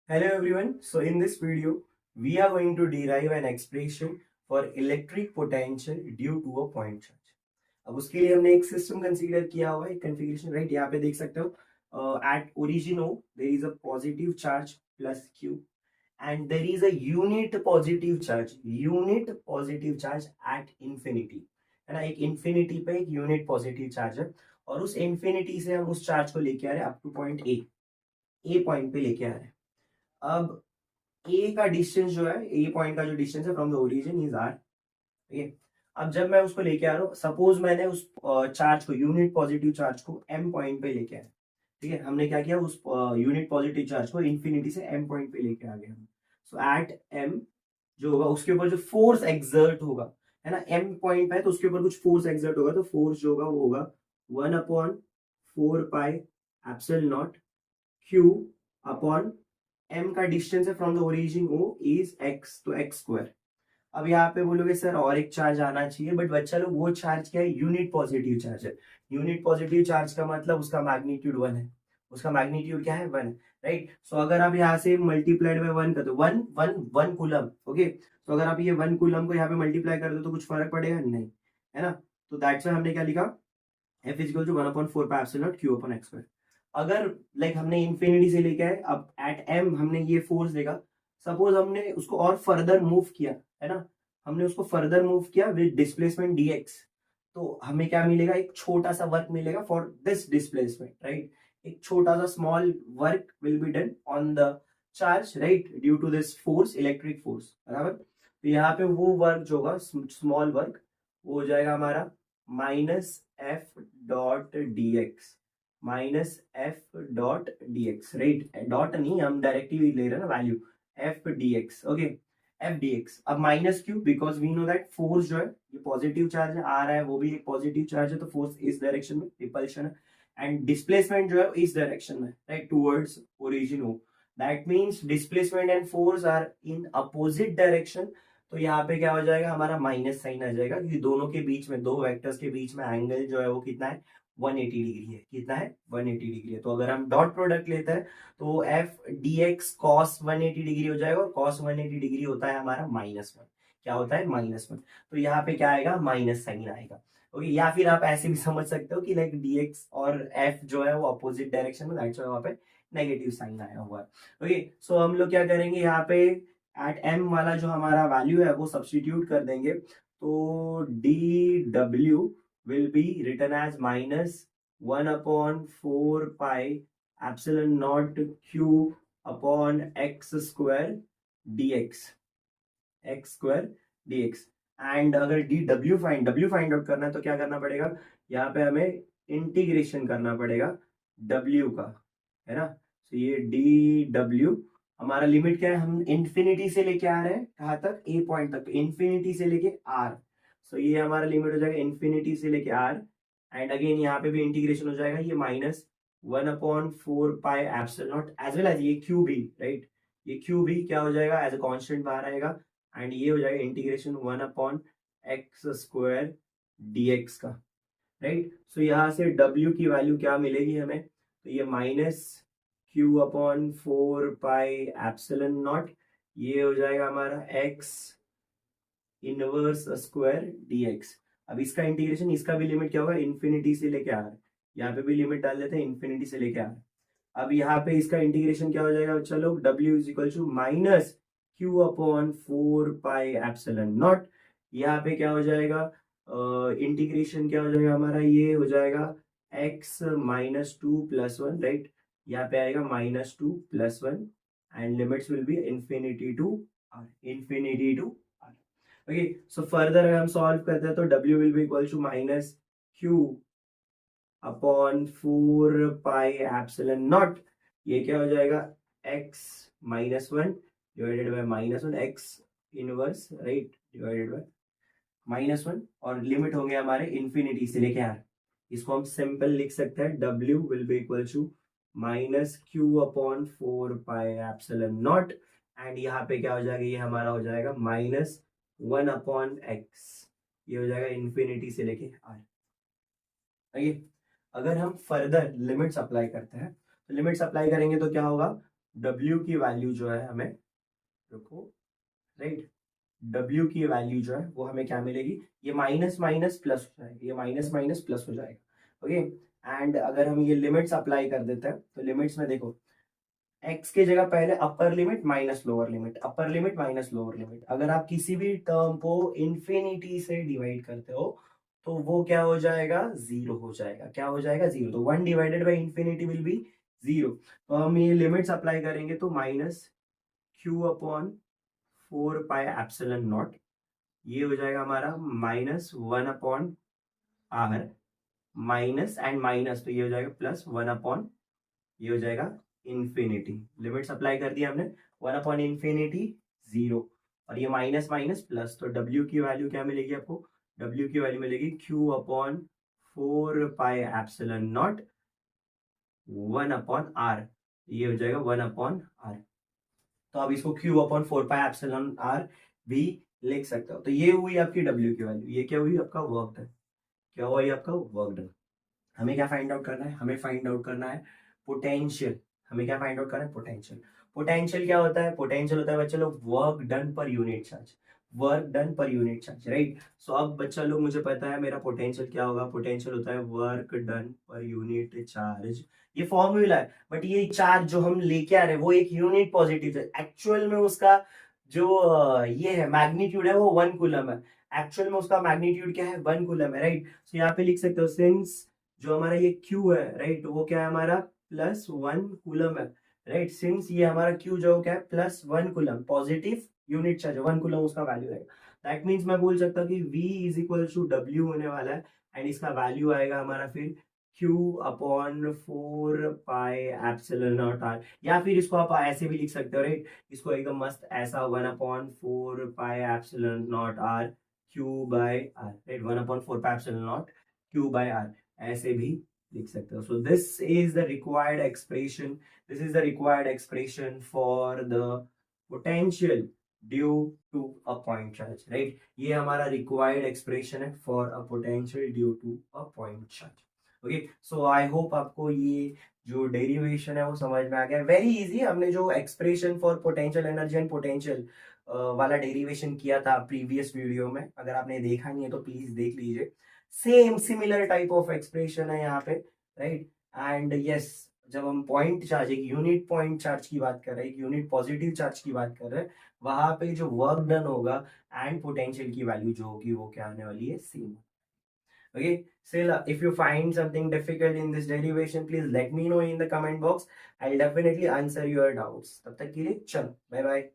Hello everyone. So in this video, we are going to derive an expression for electric potential due to a point charge. अब उसके लिए हमने एक system consider किया हुआ है, कॉन्फ़िगरेशन राइट। यहाँ पे देख सकते हो at origin O there is a positive charge plus Q and there is a unit positive charge at infinity, है ना। एक इंफिनिटी पे एक यूनिट पॉजिटिव चार्ज है और उस इंफिनिटी से हम उस चार्ज को लेके आ रहे हैं up two point A point पे लेके आ रहे हैं। अब ए का डिस्टेंस जो है, ए पॉइंट का जो डिस्टेंस है from the origin is R, ठीक है। अब जब मैं उसको लेके आ रहा हूँ, सपोज मैंने उस चार्ज को, यूनिट पॉजिटिव चार्ज को एम पॉइंट पे लेके आया, ठीक है। हमने क्या किया, उस यूनिट पॉजिटिव चार्ज को इन्फिनिटी से एम पॉइंट पे लेके आ गए हम। सो एट एम जो होगा उसके ऊपर जो फोर्स एक्सर्ट होगा, है ना, एम पॉइंट पे है तो उसके ऊपर कुछ फोर्स एक्सर्ट होगा, तो फोर्स जो होगा वो होगा 1/4 pi epsilon not Q upon M का डिस्टेंस है from the origin O is X, तो एक्स स्क्वायर। अब यहाँ पे बोलोगे सर और एक चार्ज आना चाहिए, बट बच्चा लोग वो चार्ज क्या है, यूनिट पॉजिटिव चार्ज है। यूनिट पॉजिटिव चार्ज का मतलब उसका मैग्नीट्यूड 1 है, उसका मैग्नीट्यूड क्या है 1, राइट। सो अगर आप यहाँ से मल्टीप्लाइड बाय 1 कर दो, 1 कूलम, ओके। तो अगर आप ये 1 कूलम को यहाँ पे मल्टीप्लाई कर दो तो कुछ फर्क पड़ेगा नहीं, है ना। तो दैट्स व्हाई हमने क्या लिखा, F is equal to 1/4 pi epsilon not Q upon X square. अगर लाइक हमने इंफिनिटी से लेके आए, अब एट एम हमने ये फोर्स देखा, सपोज हमने उसको और फर्दर मूव किया, है ना, हमने उसको फर्दर मूव किया विद डिस्प्लेसमेंट dx, तो हमें क्या मिलेगा, एक छोटा सा वर्क मिलेगा फॉर दिस डिस्प्लेसमेंट, राइट। एक छोटा सा small work will be done on the charge, right, due to this force, electric force, बराबर। तो यहाँ पे वो वर्क जो होगा, स्मॉल वर्क, वो हो जाएगा हमारा minus F dot D X, minus F dot D X, right. Dot नहीं, हम डायरेक्टली ले रहे हैं ना value, F D X, okay, F D X. अब minus Q, because we know that force जो है ये पॉजिटिव चार्ज है, आ रहा है वो भी एक पॉजिटिव चार्ज है, तो फोर्स इस डायरेक्शन में, रिपल्शन है, एंड डिस्प्लेसमेंट जो है इस डायरेक्शन में, राइट, टूवर्ड्स ओरिजिन हो। That means displacement and force are in opposite direction. तो यहाँ पे क्या हो जाएगा, हमारा माइनस साइन आ जाएगा, क्योंकि दोनों के बीच में, दो वेक्टर्स के बीच में एंगल जो है वो कितना है, 180 डिग्री है। कितना है, 180 डिग्री है। तो अगर हम डॉट प्रोडक्ट लेते हैं तो F D x cos 180 degree हो जाएगा, और कॉस 180 डिग्री होता है हमारा -1। क्या होता है, -1। तो यहाँ पे क्या आएगा, माइनस साइन आएगा, ओके। या फिर आप ऐसे भी समझ सकते हो कि लाइक डी एक्स और एफ जो है वो अपोजिट डायरेक्शन में, दैट्स व्हाई वहां पे नेगेटिव साइन आया हुआ है, ओके। सो हम लोग क्या करेंगे, यहाँ पे एट एम वाला जो हमारा वैल्यू है वो सब्सटीट्यूट कर देंगे, तो D W will be written as -1/4 pi epsilon not Q upon X square D X. And अगर डब्ल्यू फाइंड आउट करना है तो क्या करना पड़ेगा, यहाँ पे हमें इंटीग्रेशन करना पड़ेगा डब्ल्यू का, है ना। तो ये डी डब्ल्यू, हमारा लिमिट क्या है, हम इंफिनिटी से लेके आ रहे हैं कहाँ तक, ए पॉइंट तक, इंफिनिटी से लेके आर। सो ये हमारा लिमिट हो जाएगा इंफिनिटी से लेके आर, एंड अगेन यहाँ पे भी इंटीग्रेशन हो जाएगा, ये -1/4 pi epsilon not, as well as ये क्यू भी, राइट। ये क्यू भी क्या हो जाएगा, एज अ कांस्टेंट बाहर आएगा, एंड ये हो जाएगा इंटीग्रेशन 1/x स्क्वायर dx का, राइट। सो यहाँ से w की वैल्यू क्या मिलेगी हमें, तो ये -q/4 पाई एप्सिलॉन नॉट, ये हो जाएगा हमारा x इनवर्स स्क्वायर dx। अब इसका इंटीग्रेशन, इसका भी लिमिट क्या होगा, इन्फिनिटी से लेके आर, यहाँ पे भी लिमिट डाल देते हैं इन्फिनिटी से लेके आर। अब यहाँ पे इसका इंटीग्रेशन क्या हो जाएगा, चलो w is equal to -q/4 pi epsilon not, यहाँ पे क्या हो जाएगा, इंटीग्रेशन क्या हो जाएगा हमारा, ये हो जाएगा x -2 + 1, राइट। यहाँ पे आएगा -2 + 1, and limits will be infinity to r। Okay, so further अगर हम सॉल्व करते हैं तो w will be equal to -q/4 pi epsilon not, ये क्या हो जाएगा, x -1 divided by -1, x inverse, right, divided by -1, और लिमिट होंगे हमारे इन्फिनिटी से लेके आर। इसको हम सिंपल लिख सकते हैं, w will be equal to -q/4 pi epsilon not, and यहाँ पे क्या हो जाएगा, ये हमारा हो जाएगा -1/x, ये हो जाएगा इन्फिनिटी से लेके आर। अगर हम फर्दर लिमिट्स अप्लाई करते हैं, तो लिमिट्स अप्लाई करेंगे तो क्या होगा, W की वैल्यू जो है हमें, रुको, राइट, W की वैल्यू जो है वो हमें क्या मिलेगी, ये माइनस माइनस प्लस हो जाएगा, ये माइनस माइनस प्लस हो जाएगा। ओके, एंड अगर हम ये लिमिट्स अप्लाई कर देते हैं तो लिमिट्स में देखो, x के जगह पहले upper limit minus lower limit, upper limit minus lower limit. अगर आप किसी भी टर्म को इंफिनिटी से डिवाइड करते हो तो वो क्या हो जाएगा, जीरो हो जाएगा। क्या हो जाएगा, जीरो। तो 1 divided by infinity will be zero. तो हम ये लिमिट्स अप्लाई करेंगे तो minus Q upon 4 pi epsilon not, ये हो जाएगा हमारा minus 1 upon R, minus and minus तो ये हो जाएगा प्लस 1 अपॉन, ये हो जाएगा इंफिनिटी। लिमिट्स अप्लाई कर दिया हमने, 1 अपॉन इंफिनिटी जीरो, और ये माइनस माइनस प्लस, तो W की वैल्यू क्या मिलेगी आपको, W की वैल्यू मिलेगी Q upon 4 pi epsilon not 1 upon R, ये हो जाएगा 1 अपॉन आर। तो आप इसको Q upon 4 pi epsilon R भी लिख सकते हो। तो ये हुई आपकी W की वैल्यू, ये क्या हुई आपका वर्क डन, क्या हुआ ये आपका वर्क डन। हमें क्या फाइंड आउट करना है, हमें फाइंड आउट करना है पोटेंशियल। हमें क्या फाइंड आउट करना है, पोटेंशियल। पोटेंशियल क्या होता है, पोटेंशियल होता है बच्चे लोग work done per unit charge, work done per unit charge, right. So अब बच्चा लोग मुझे पता है मेरा पोटेंशियल क्या होगा, पोटेंशियल होता है work done per unit charge. ये फॉर्मूला है, बट ये चार्ज जो हम लेके आ रहे हैं वो एक यूनिट पॉजिटिव है, एक्चुअल में उसका जो ये है मैग्नीट्यूड है वो 1 कूलम है। एक्चुअल में उसका मैग्नीट्यूड क्या है, 1 कूलम है, राइट। सो यहाँ पे लिख सकते हो सिंस जो हमारा ये Q है, राइट, वो क्या है हमारा प्लस 1 कूलम है, राइट। सिंस ये हमारा Q जो क्या है plus 1 coulomb, positive unit charge, 1 coulomb उसका वैल्यू रहेगा। दैट मीन्स मैं बोल सकता हूँ कि V is equal to W होने वाला है, एंड इसका वैल्यू आएगा हमारा फिर Q upon 4 pi epsilon not R, या फिर इसको आप ऐसे भी लिख सकते हो, राइट, इसको एकदम मस्त ऐसा 1 upon 4 pi epsilon not R Q by R, right, 1 upon 4 pi epsilon not Q by R, ऐसे भी लिख सकते हो। So this is the required expression, this is the required expression for the potential due to a point charge, right. ये हमारा required expression है for a potential due to a point charge. Okay, so I hope आपको ये जो derivation है वो समझ में आ गया। वेरी इजी, हमने जो expression for potential energy and potential वाला डेरिवेशन किया था प्रीवियस वीडियो में, अगर आपने देखा नहीं है तो प्लीज देख लीजिए। Same similar type of expression है यहाँ पे, राइट। एंड यस, जब हम पॉइंट चार्ज, एक यूनिट पॉइंट चार्ज की बात कर रहे हैं, एक यूनिट पॉजिटिव चार्ज की बात कर रहे हैं, वहां पे जो वर्क डन होगा एंड पोटेंशियल की वैल्यू जो होगी वो क्या आने वाली है, same. Okay, still, if you find something difficult in this derivation, please let me know in the comment box. I'll definitely answer your doubts. तब तक के लिए चलो, बाय बाय।